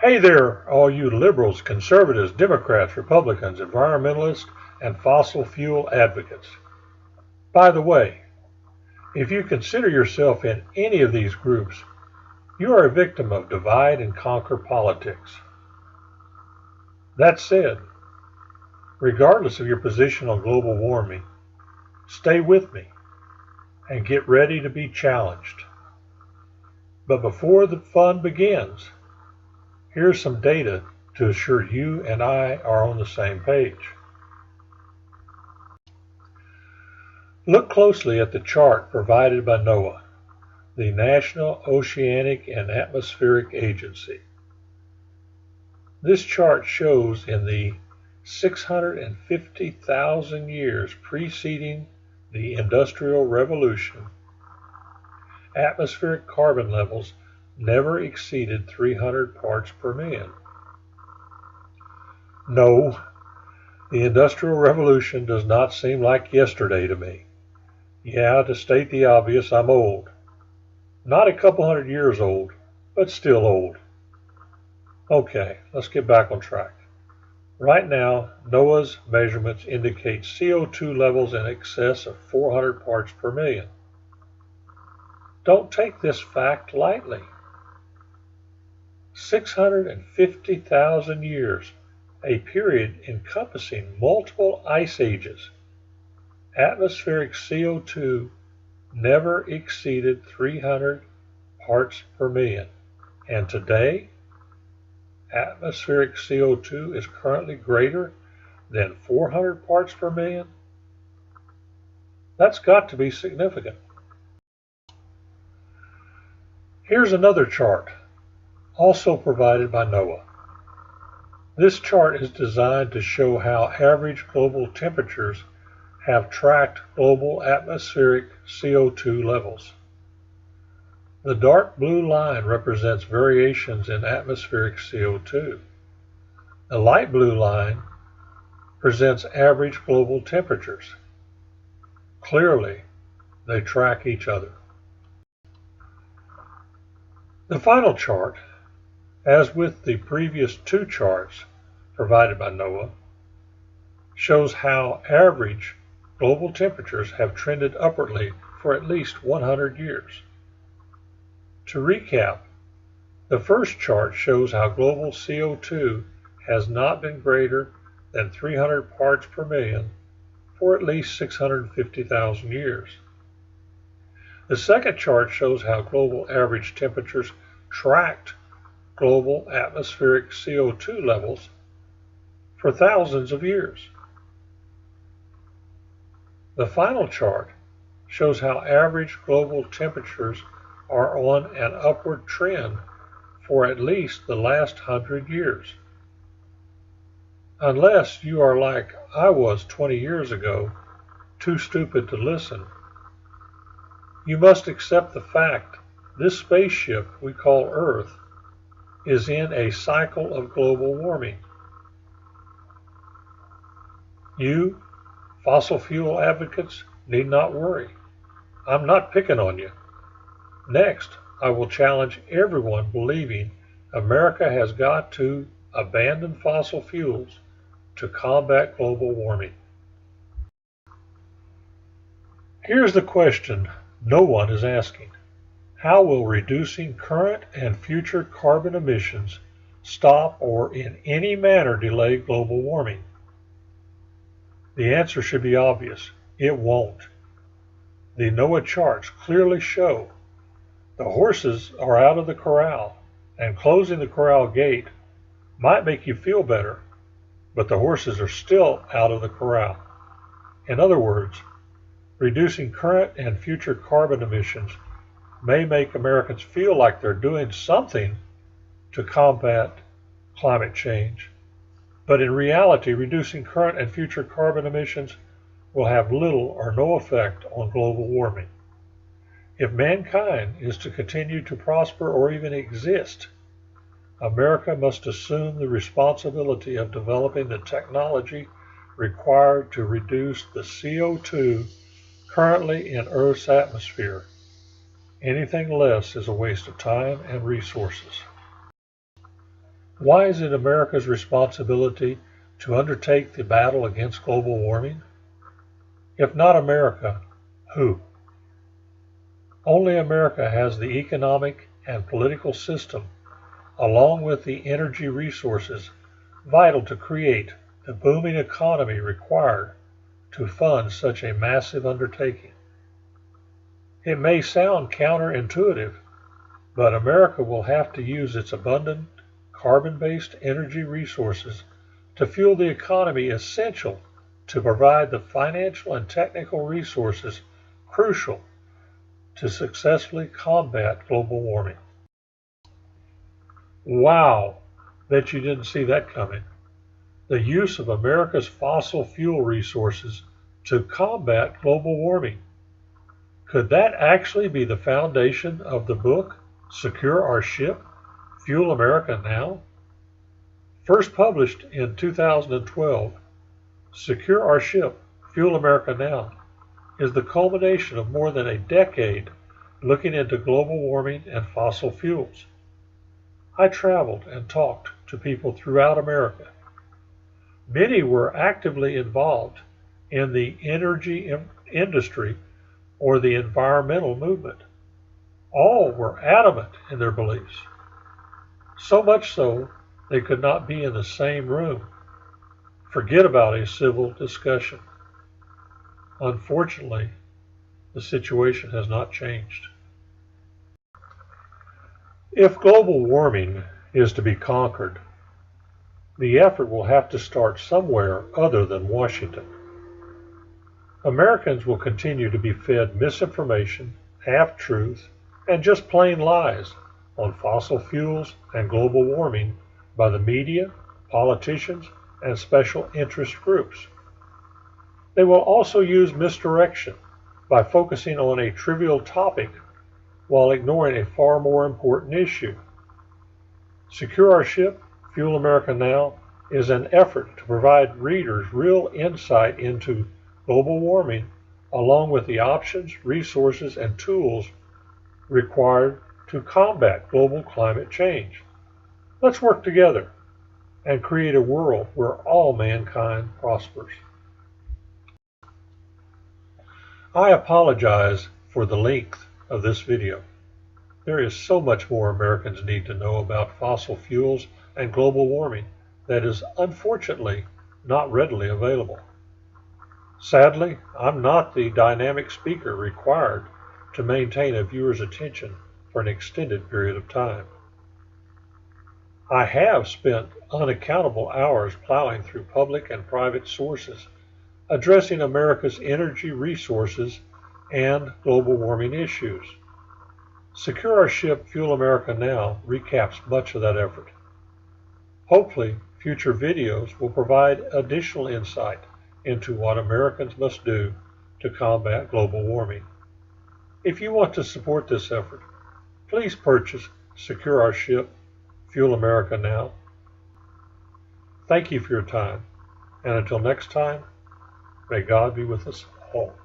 Hey there, all you liberals, conservatives, Democrats, Republicans, environmentalists, and fossil fuel advocates. By the way, if you consider yourself in any of these groups, you are a victim of divide and conquer politics. That said, regardless of your position on global warming, stay with me and get ready to be challenged. But before the fun begins, here's some data to assure you and I are on the same page. Look closely at the chart provided by NOAA, the National Oceanic and Atmospheric Agency. This chart shows in the 650,000 years preceding the Industrial Revolution, atmospheric carbon levels never exceeded 300 parts per million. No, the Industrial Revolution does not seem like yesterday to me. Yeah, to state the obvious, I'm old. Not a couple hundred years old, but still old. Okay, let's get back on track. Right now, NOAA's measurements indicate CO2 levels in excess of 400 parts per million. Don't take this fact lightly. 650,000 years, a period encompassing multiple ice ages. Atmospheric CO2 never exceeded 300 parts per million. And today, atmospheric CO2 is currently greater than 400 parts per million. That's got to be significant. Here's another chart, also provided by NOAA. This chart is designed to show how average global temperatures have tracked global atmospheric CO2 levels. The dark blue line represents variations in atmospheric CO2. The light blue line presents average global temperatures. Clearly, they track each other. The final chart, as with the previous two charts provided by NOAA, shows how average global temperatures have trended upwardly for at least 100 years. To recap, the first chart shows how global CO2 has not been greater than 300 parts per million for at least 650,000 years. The second chart shows how global average temperatures tracked global atmospheric CO2 levels for thousands of years. The final chart shows how average global temperatures are on an upward trend for at least the last 100 years. Unless you are like I was 20 years ago, too stupid to listen, you must accept the fact this spaceship we call Earth is in a cycle of global warming. You, fossil fuel advocates, need not worry. I'm not picking on you. Next, I will challenge everyone believing America has got to abandon fossil fuels to combat global warming. Here's the question no one is asking. How will reducing current and future carbon emissions stop or in any manner delay global warming? The answer should be obvious. It won't. The NOAA charts clearly show the horses are out of the corral, and closing the corral gate might make you feel better, but the horses are still out of the corral. In other words, reducing current and future carbon emissions may make Americans feel like they're doing something to combat climate change, but in reality, reducing current and future carbon emissions will have little or no effect on global warming. If mankind is to continue to prosper or even exist, America must assume the responsibility of developing the technology required to reduce the CO2 currently in Earth's atmosphere. Anything less is a waste of time and resources. Why is it America's responsibility to undertake the battle against global warming? If not America, who? Only America has the economic and political system, along with the energy resources vital to create the booming economy required to fund such a massive undertaking. It may sound counterintuitive, but America will have to use its abundant carbon-based energy resources to fuel the economy essential to provide the financial and technical resources crucial to successfully combat global warming. Wow, bet you didn't see that coming. The use of America's fossil fuel resources to combat global warming. Could that actually be the foundation of the book, Secure Our Ship, Fuel America Now? First published in 2012, Secure Our Ship, Fuel America Now is the culmination of more than a decade looking into global warming and fossil fuels. I traveled and talked to people throughout America. Many were actively involved in the energy industry or the environmental movement. All were adamant in their beliefs, so much so they could not be in the same room. Forget about a civil discussion. Unfortunately, the situation has not changed. If global warming is to be conquered, the effort will have to start somewhere other than Washington. Americans will continue to be fed misinformation, half-truths, and just plain lies on fossil fuels and global warming by the media, politicians, and special interest groups. They will also use misdirection by focusing on a trivial topic while ignoring a far more important issue. Secure Our Ship, Fuel America Now is an effort to provide readers real insight into global warming, along with the options, resources, and tools required to combat global climate change. Let's work together and create a world where all mankind prospers. I apologize for the length of this video. There is so much more Americans need to know about fossil fuels and global warming that is unfortunately not readily available. Sadly, I'm not the dynamic speaker required to maintain a viewer's attention for an extended period of time. I have spent unaccountable hours plowing through public and private sources addressing America's energy resources and global warming issues. Secure Our Ship, Fuel America Now recaps much of that effort. Hopefully, future videos will provide additional insight into what Americans must do to combat global warming. If you want to support this effort, please purchase Secure Our Ship, Fuel America Now. Thank you for your time, and until next time, may God be with us all.